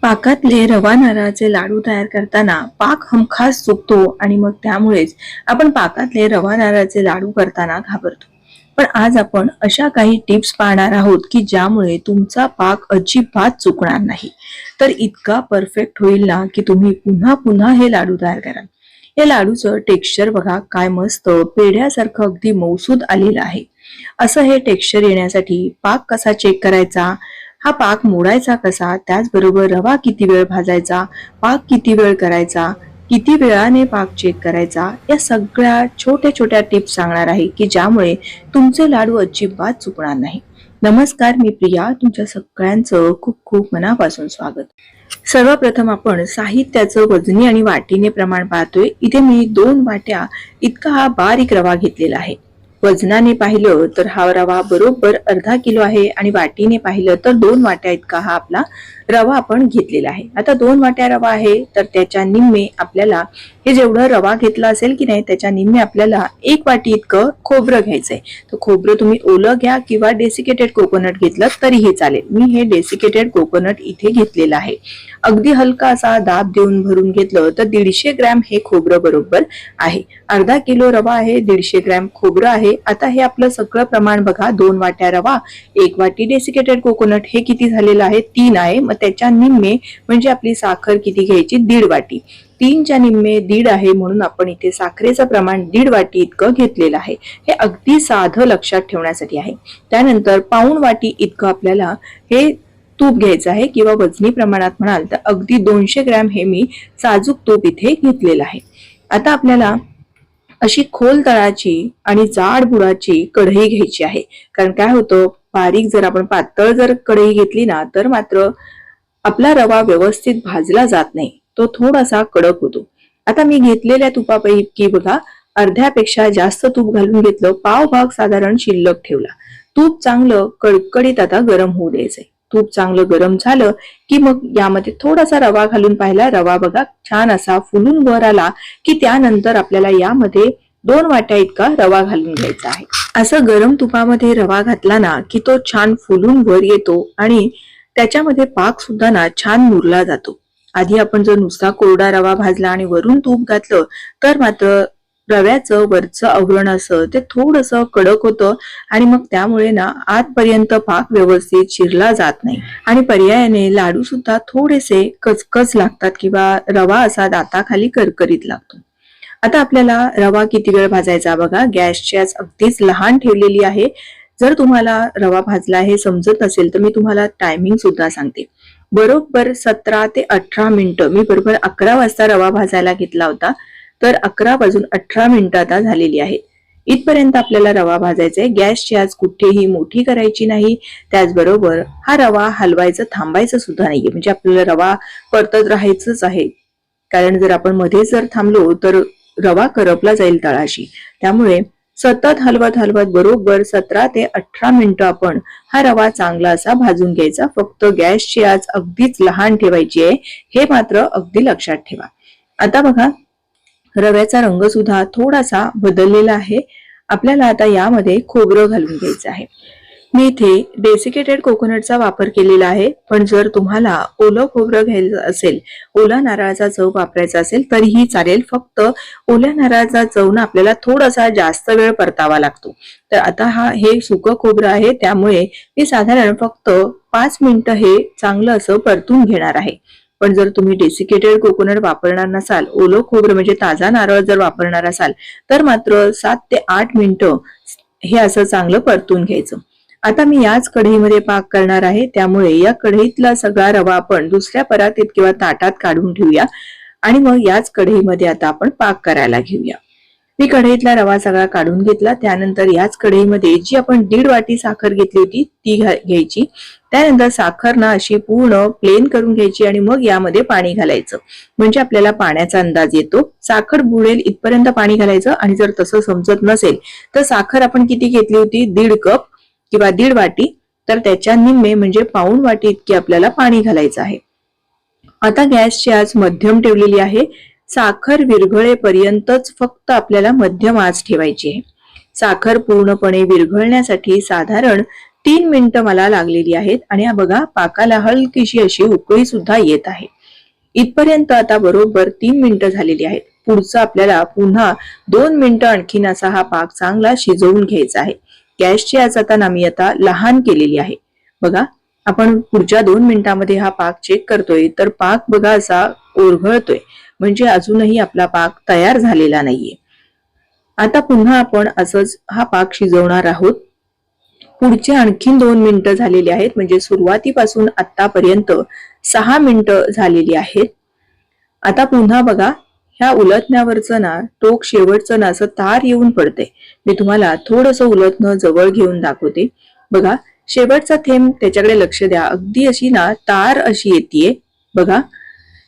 पाकातले रवा नारळाचे लाडू तयार करताना पाक हमखास चुकतो आणि मग त्यामुळेच आपण पाकातले रवा नारळाचे लाडू करताना घाबरतो. पण आज आपण अशा काही टिप्स पाहणार आहोत की ज्यामुळे तुमचा पाक अजिबात चुकणार नाही. तर इतका परफेक्ट होईल ना की तुम्ही पुन्हा पुन्हा हे लाडू तयार कराल. या लाडूचं टेक्स्चर बघा काय मस्त पेढ्यासारखं अगदी मौसूद आलेलं आहे. असं हे टेक्स्चर येण्यासाठी पाक कसा चेक करायचा, हा पाक मोडायचा कसा, त्याचबरोबर रवा किती वेळ भाजायचा, पाक किती वेळ करायचा, किती वेळाने पाक चेक करायचा, या सगळ्या छोट्या छोट्या टिप्स सांगणार आहे की ज्यामुळे तुमचे लाडू अजिबात चुकणार नाही. नमस्कार, मी प्रिया, तुमच्या सगळ्यांचं खूप खूप मनापासून स्वागत. सर्वप्रथम आपण साहित्याचं वजनी आणि वाटीने प्रमाण पाहतोय. इथे मी 2 वाट्या इतका हा बारीक रवा घेतलेला आहे. वजनाने पाहिलं तर हा रवा बरोबर अर्धा किलो आहे आणि वाटीने पाहिलं तर 2 वाट्या इतका हा आपला रवा आपण घेतलेला आहे. आता 2 वाट्या रवा आहे तर त्याच्या निम्मे आपल्याला हे जेवढं रवा घेतला असेल की नाही त्याच्या निम्मे आपल्याला 1 वाटी इतकं खोबरं घ्यायचंय. तर खोबरं तुम्ही ओलं घ्या किंवा डेसिकेटेड कोकोनट घेतलं तरीही चालेल. मी हे डेसिकेटेड कोकोनट इथे घेतलेलं आहे. अगदी हलका असा दाब देऊन भरून घेतलं तर 150 ग्रॅम हे खोबरं बरोबर आहे. अर्धा किलो रवा आहे, 150 ग्रॅम खोबरं आहे. आता हे आपलं सगळं प्रमाण बघा, 2 वाट्या रवा, 1 वाटी डेसिकेटेड कोकोनट, हे किती झालेलं आहे, 3 आहे. मग त्याच्या निम्मे म्हणजे आपली साखर किती घ्यायची, 1.5 वाटी. 3च्या निम्मे 1.5 आहे म्हणून आपण इथे साखरेचं प्रमाण 1.5 वाटी इतकं घेतलेलं आहे. हे अगदी साधं लक्षात ठेवण्यासाठी आहे. त्यानंतर पाऊण वाटी इतकं आपल्याला हे तूप घ्यायचं आहे किंवा वजनी प्रमाणात म्हणाल तर अगदी 200 ग्रॅम हे मी साजूक तूप इथे घेतलेलं आहे. आता आपल्याला अशी खोल तळाची आणि जाड बुडाची कढई घ्यायची आहे. कारण काय होतं, बारीक जर आपण पातळ जर कढई घेतली ना तर मात्र आपला रवा व्यवस्थित भाजला जात नाही, तो थोडासा कडक होतो. आता मी घेतलेल्या तुपापैकी बघा अर्ध्यापेक्षा जास्त तूप घालून घेतलं, पाव भाग साधारण शिल्लक ठेवला. तूप चांगलं कडकडीत आता गरम होऊ द्यायचंय. तूप चांगलं गरम झालं की मग यामध्ये थोडासा रवा घालून पाहिला. रवा बघा छान असा फुलून वर आला की त्यानंतर आपल्याला यामध्ये 2 वाट्या इतका रवा घालून घ्यायचा आहे. असं गरम तुपामध्ये रवा घातला ना की तो छान फुलून वर येतो आणि त्याच्यामध्ये पाक सुद्धा ना छान मुरला जातो. आधी आपण जर नुसता कोरडा रवा भाजला आणि वरून तूप घातलं तर मात्र रव्याचं वरचं आवरण असं ते थोडंसं कडक होतं आणि मग त्यामुळे ना आतपर्यंत पाक व्यवस्थित शिरला जात नाही आणि पर्यायाने लाडू सुद्धा थोडेसे कचकच लागतात किंवा रवा असा दाताखाली करकरीत लागतो. आता आपल्याला रवा किती वेळ भाजायचा बघा, गॅसची आज अगदीच लहान ठेवलेली आहे. जर तुम्हाला रवा भाजला हे समजत नसेल तर मी तुम्हाला टायमिंग सुद्धा सांगते. बरोबर 17 ते 18 मिनिटं, मी बरोबर 11 वाजता रवा भाजायला घेतला होता तर 11 वाजून 18 मिनिटं आता झालेली आहेत. इथपर्यंत आपल्याला रवा भाजायचा आहे. गॅसची आज कुठेही मोठी करायची नाही. त्याचबरोबर हा रवा हलवायचं थांबायचं सुद्धा नाहीये, म्हणजे आपल्याला रवा परतत राहायचंच आहे. कारण जर आपण मध्ये जर थांबलो तर रवा करपला जाईल तळाशी. त्यामुळे सतत हलवत हलवत बरोबर 17 ते 18 मिनिटं आपण हा रवा चांगला असा भाजून घ्यायचा. फक्त गॅसची आज अगदीच लहान ठेवायची आहे, हे मात्र अगदी लक्षात ठेवा. आता बघा रव्याचा रंग सुद्धा थोडासा बदललेला आहे. आपल्याला आता यामध्ये खोबरं घालून घ्यायचं आहे. मी इथे डेसिकेटेड कोकोनटचा वापर केलेला आहे, पण जर तुम्हाला ओलं खोबरं घ्यायचं असेल, ओला नारळाचा चव वापरायचा असेल तरीही चालेल. फक्त ओल्या नारळाचा चव ना आपल्याला थोडासा जास्त वेळ परतावा लागतो. तर आता हे सुकं खोबरं आहे त्यामुळे मी साधारण फक्त 5 मिनिटं हे चांगलं असं परतून घेणार आहे. पण जर तुम्ही डेसिकेटेड कोकोनट वापरणार नसाल, ओलं खोबरं म्हणजे ताजा नारळ जर वापरणार असाल तर मात्र 7 ते 8 मिनिटं हे असं चांगलं परतून घ्यायचं. आता मी याच कढईमध्ये पाक करणार आहे त्यामुळे या कढईतला सगळा रवा आपण दुसऱ्या परातीत किंवा ताटात काढून ठेवूया आणि मग याच कढईमध्ये आता आपण पाक करायला घेऊया. मी कढईतला रवा सगळा काढून घेतला. त्यानंतर याच कढईमध्ये जी आपण 1.5 वाटी साखर घेतली होती ती घ्यायची. त्यानंतर साखर ना अशी पूर्ण प्लेन करून घ्यायची आणि मग यामध्ये पाणी घालायचं, म्हणजे आपल्याला पाण्याचा अंदाज येतो. साखर बुडेल इथपर्यंत पाणी घालायचं आणि जर तसं समजत नसेल तर साखर आपण किती घेतली होती, 1.5 कप किंवा 1.5 वाटी, तर त्याच्या निम्मे म्हणजे पाऊण वाटी इतकी आपल्याला पाणी घालायचं आहे. आता गॅसची आच मध्यम ठेवलेली आहे. साखर विरघळेपर्यंतच फक्त आपल्याला मध्यम आच ठेवायची आहे. साखर पूर्णपणे विरघळण्यासाठी साधारण 3 मिनिटं मला लागलेली आहेत आणि हा बघा पाकाला हलकीशी अशी उकळी सुद्धा येत आहे. इथपर्यंत आता बरोबर 3 मिनिटं झालेली आहेत. पुढचं आपल्याला पुन्हा 2 मिनिटं आणखीन असा हा पाक चांगला शिजवून घ्यायचा आहे. गॅसची आच आता मी आता लहान केलेली आहे. बघा आपण पुढच्या 2 मिनिटांमध्ये हा पाक चेक करतोय तर पाक बघा असा ओरघळतोय, म्हणजे अजूनही आपला पाक तयार झालेला नाहीये. आता पुन्हा आपण असंच हा पाक शिजवणार आहोत. पुढचे आणखीन 2 मिनिटं झालेली आहेत, म्हणजे सुरुवातीपासून आतापर्यंत 6 मिनिटं झालेली आहेत. आता पुन्हा बघा ह्या उलटण्यावरचं ना टोक शेवटचं ना असं तार येऊन पडते. मी तुम्हाला थोडंसं उलटणं जवळ घेऊन दाखवते. बघा शेवटचा थेंब त्याच्याकडे लक्ष द्या, अगदी अशी ना तार अशी येते. बघा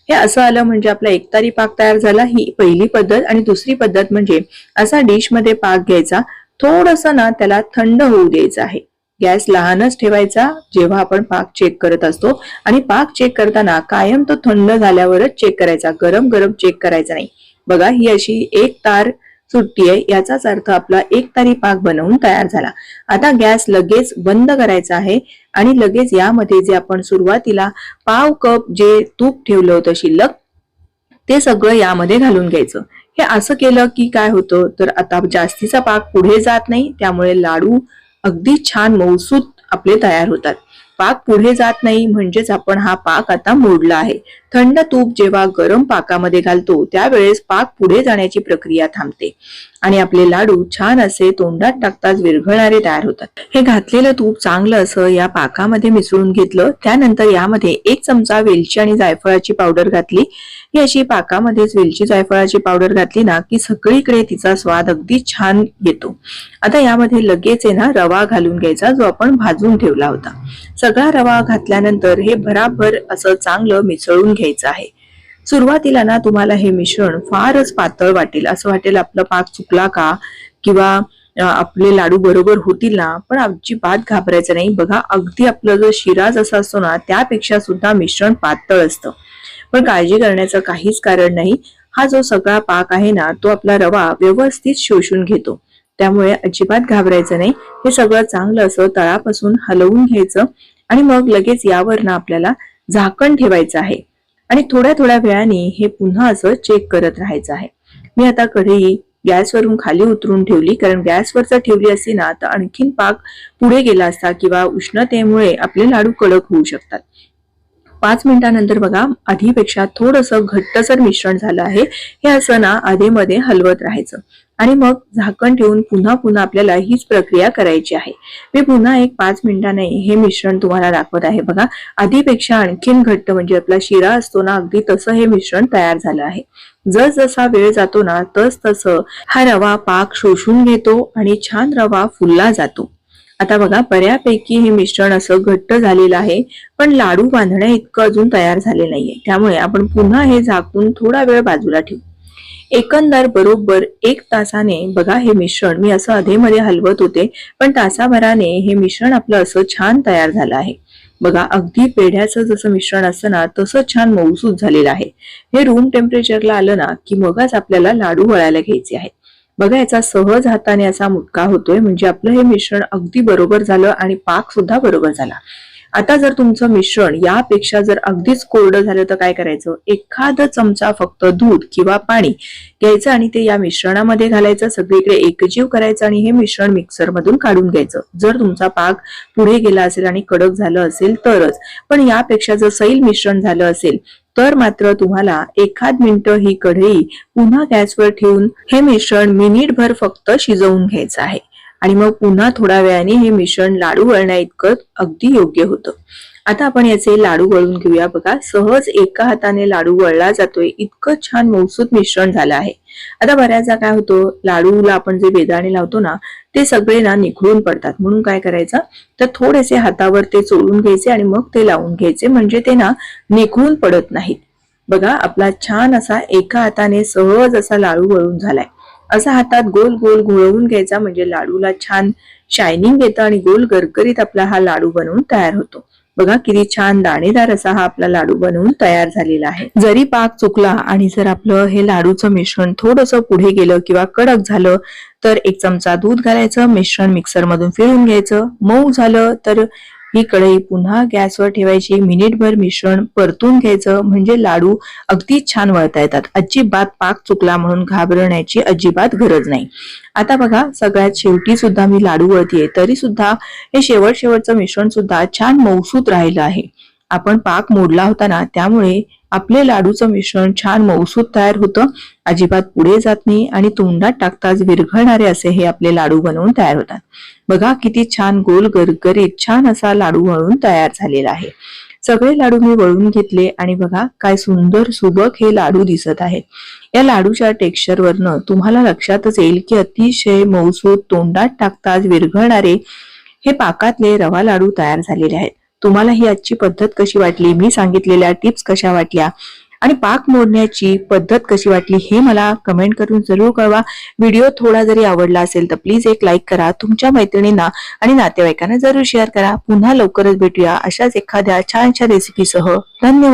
हे असं आलं म्हणजे आपला एकतारी पाक तयार झाला. ही पहिली पद्धत. आणि दुसरी पद्धत म्हणजे असा डिश मध्ये पाक घ्यायचा, थोडस ना त्याला थंड होऊ द्यायचं आहे. गॅस लहानच ठेवायचा जेव्हा आपण पाक चेक करत असतो, आणि पाक चेक करताना कायम तो थंड झाल्यावरच चेक करायचा, गरम गरम चेक करायचा नाही. बघा ही अशी एक तार सुट्टी आहे, याचाच अर्थ आपला एक तारी पाक बनवून तयार झाला. आता गॅस लगेच बंद करायचा आहे आणि लगेच यामध्ये जे आपण सुरुवातीला पाव कप जे तूप ठेवलं होतं शिल्लक, ते सगळं यामध्ये घालून घ्यायचं. हे असं केलं की काय होतं तर आता जास्तीचा पाक पुढे जात नाही, त्यामुळे लाडू अगदी छान मऊसूत आपले तयार होतात. पाक पुढे जात नाही म्हणजेच आपण हा पाक आता मोडला आहे. थंड तूप जेव्हा गरम पाकामध्ये घालतो त्यावेळेस पाक पुढे जाण्याची प्रक्रिया थांबते आणि आपले लाडू छान असे तोंडात टाकताच विरघळणारे तयार होतात. हे घातलेलं तूप चांगलं असं या पाकामध्ये मिसळून घेतलं. त्यानंतर यामध्ये 1 चमचा वेलची आणि जायफळाची पावडर घातली. ही अशी पाकामध्येच वेलची जायफळाची पावडर घातली ना की सगळीकडे तिचा स्वाद अगदी छान येतो. आता यामध्ये लगेच आहे ना रवा घालून घ्यायचा, जो आपण भाजून ठेवला होता. सगळा रवा घातल्यानंतर हे भराभर असं चांगलं मिसळून घ्यायचं आहे. सुरुवातीला ना तुम्हाला हे मिश्रण फारच पातळ वाटेल, असं वाटेल आपला पाक चुकला का किंवा आपले लाडू बरोबर होतील ना, पण अजिबात घाबरायचं नाही. बघा अगदी आपलं जो शिरा जसा असतो ना त्यापेक्षा सुद्धा मिश्रण पातळ असतं, पण काळजी करण्याचं काहीच कारण नाही. हा जो सगळा पाक आहे ना तो आपला रवा व्यवस्थित शोषून घेतो, त्यामुळे अजिबात घाबरायचं नाही. हे सगळं चांगलं असं तळापासून हलवून घ्यायचं आणि मग लगेच यावर ना आपल्याला झाकण ठेवायचं आहे आणि थोड्या थोड्या वेळाने हे पुन्हा असं चेक करत राहायचं आहे. मी आता कढई गॅसवरून खाली उतरून ठेवली, कारण गॅसवर जर ठेवली असती ना तर आणखीन पाक पुढे गेला असता किंवा उष्णतेमुळे आपले लाडू कडक होऊ शकतात. 5 मिनिटांनंतर बघा आधीपेक्षा थोडंसं घट्टसर मिश्रण झालं आहे. हे असं ना आधेमध्ये हलवत राहायचं आणि मग झाकण ठेवून पुन्हा पुन्हा आपल्याला हीच प्रक्रिया करायची आहे. मी पुन्हा एक 5 मिनिटांनी हे मिश्रण तुम्हाला दाखवत आहे. बघा आधीपेक्षा आणखीन घट्ट, म्हणजे आपला शिरा असतो ना अगदी तसं हे मिश्रण तयार झालं आहे. जसा वेळ जातो ना तस तसं हा रवा पाक शोषून घेतो आणि छान रवा फुलला जातो. आता बघा बऱ्यापैकी हे मिश्रण असं घट्ट झालेलं आहे, पण लाडू बांधण्या इतकं अजून तयार झाले नाहीये, त्यामुळे आपण पुन्हा हे झाकून थोडा वेळ बाजूला ठेवू. एकंदर बरोबर 1 तासाने बघा हे मिश्रण मी असं अधेमध्ये हलवत होते, पण तासाभराने हे मिश्रण आपलं असं छान तयार झालं आहे. बघा अगदी पेढ्याचं जसं मिश्रण असतं ना तसं छान मऊसूत झालेलं आहे. हे रूम टेम्परेचरला आलं ना की मगच आपल्याला लाडू वळायला घ्यायचे आहेत. बघा याचा सहज हाताने असा मुटका होतोय, म्हणजे आपलं हे मिश्रण अगदी बरोबर झालं आणि पाक सुद्धा बरोबर झाला. आता जर तुमचं मिश्रण यापेक्षा जर अगदीच कोरडं झालं तर काय करायचं, एखादा चमचा फक्त दूध किंवा पाणी घ्यायचं आणि ते या मिश्रणामध्ये घालायचं, सगळीकडे एकजीव करायचं आणि हे मिश्रण मिक्सर मधून काढून घ्यायचं. जर तुमचा पाक पुढे गेला असेल आणि कडक झालं असेल तरच, पण यापेक्षा जर सैल मिश्रण झालं असेल तर मात्र तुम्हाला 1 मिनिट ही कढई पुन्हा गॅसवर ठेवून हे मिश्रण मिनिटभर फक्त शिजवून घ्यायचं आहे आणि मग पुन्हा थोड्या वेळाने हे मिश्रण लाडू वळण्या इतकं अगदी योग्य होतं. आता आपण याचे लाडू वळून घेऊया. बघा सहज एका हाताने लाडू वळला जातोय, इतकं छान मऊसूत मिश्रण झालं आहे. आता बऱ्याचदा काय होतं, लाडूला आपण जे बेदाणे लावतो ना ते सगळे ना निखळून पडतात, म्हणून काय करायचं तर थोडेसे हातावर ते चोळून घ्यायचे आणि मग ते लावून घ्यायचे, म्हणजे ते ना निखळून पडत नाहीत. बघा आपला छान असा एका हाताने सहज असा लाडू वळून झालाय. असा हातात गोल गोल घोळवून घ्यायचा, म्हणजे लाडूला छान शायनिंग येतं आणि गोल गरगरीत आपला हा लाडू बनवून तयार होतो. बघा किती छान दाणेदार असा हा आपला लाडू बनवून तयार झालेला आहे. जरी पाक चुकला आणि जर आपलं हे लाडूचं मिश्रण थोडंसं पुढे गेलं किंवा कडक झालं तर 1 चमचा दूध घालायचं, मिश्रण मिक्सर मधून फिरवून घ्यायचं. मऊ झालं तर ही कढई पुन्हा गॅसवर ठेवायची, मिनिटभर मिश्रण परतून घ्यायचं, म्हणजे लाडू अगदी छान वळता येतात. अजिबात पाक चुकला म्हणून घाबरण्याची अजिबात गरज नाही. आता बघा सगळ्यात शेवटी सुद्धा मी लाडू वळतीये, तरी सुद्धा हे शेवटचं मिश्रण सुद्धा छान मऊसूत राहिलं आहे. आपण पाक मोडला होता ना, त्यामुळे आपले लाडूचं मिश्रण छान मऊसूत तयार होतं, अजिबात पुढे जात नाही आणि तोंडात टाकताच विरघळणारे असे हे आपले लाडू बनवून तयार होतात. बघा किती छान गोल गरगरीत छान असा लाडू वळून तयार झालेला आहे. सगळे लाडू मी वळून घेतले आणि बघा काय सुंदर सुबक हे लाडू दिसत आहेत. या लाडूच्या टेक्स्चर वरनं तुम्हाला लक्षातच येईल की अतिशय मऊसूत तोंडात टाकताच विरघळणारे हे पाकातले रवा लाडू तयार झालेले आहेत. तुम्हाला ही आजची पद्धत कशी वाटली, मी सांगितलेल्या टिप्स कशा वाटल्या आणि पाक मोडण्याची पद्धत कशी वाटली हे मला कमेंट करून जरूर कळवा. व्हिडिओ थोडा जरी आवडला असेल तर प्लीज एक लाईक करा, तुमच्या मैत्रिणींना आणि नातेवाईकांना जरूर शेअर करा. पुन्हा लवकरच भेटूया अशाच एखाद्या छानशा रेसिपीसह. धन्यवाद.